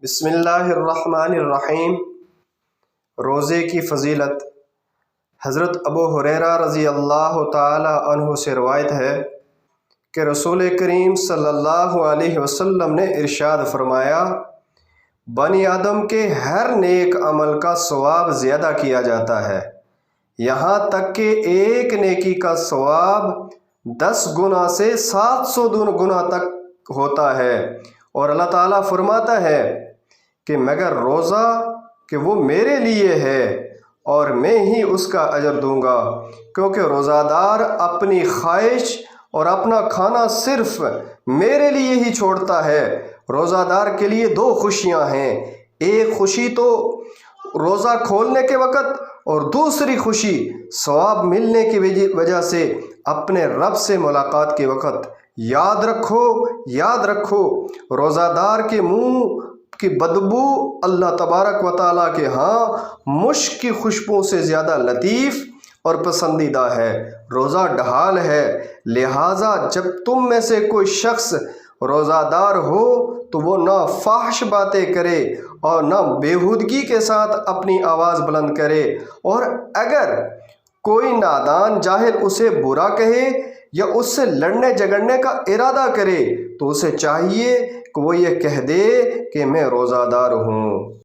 بسم اللہ الرحمن الرحیم۔ روزے کی فضیلت۔ حضرت ابو ہریرہ رضی اللہ تعالی عنہ سے روایت ہے کہ رسول کریم صلی اللہ علیہ وسلم نے ارشاد فرمایا، بنی آدم کے ہر نیک عمل کا ثواب زیادہ کیا جاتا ہے، یہاں تک کہ ایک نیکی کا ثواب 10 گنا سے 700 گنا تک ہوتا ہے، اور اللہ تعالیٰ فرماتا ہے کہ مگر روزہ کہ وہ میرے لیے ہے اور میں ہی اس کا اجر دوں گا، کیونکہ روزہ دار اپنی خواہش اور اپنا کھانا صرف میرے لیے ہی چھوڑتا ہے۔ روزہ دار کے لیے 2 خوشیاں ہیں، ایک خوشی تو روزہ کھولنے کے وقت اور دوسری خوشی ثواب ملنے کی وجہ سے اپنے رب سے ملاقات کے وقت۔ یاد رکھو روزہ دار کے منہ کی بدبو اللہ تبارک و تعالیٰ کے ہاں مشک کی خوشبو سے زیادہ لطیف اور پسندیدہ ہے۔ روزہ ڈھال ہے، لہٰذا جب تم میں سے کوئی شخص روزہ دار ہو تو وہ نہ فحش باتیں کرے اور نہ بیہودگی کے ساتھ اپنی آواز بلند کرے، اور اگر کوئی نادان جاہل اسے برا کہے یا اس سے لڑنے جھگڑنے کا ارادہ کرے تو اسے چاہیے کہ وہ یہ کہہ دے کہ میں روزہ دار ہوں۔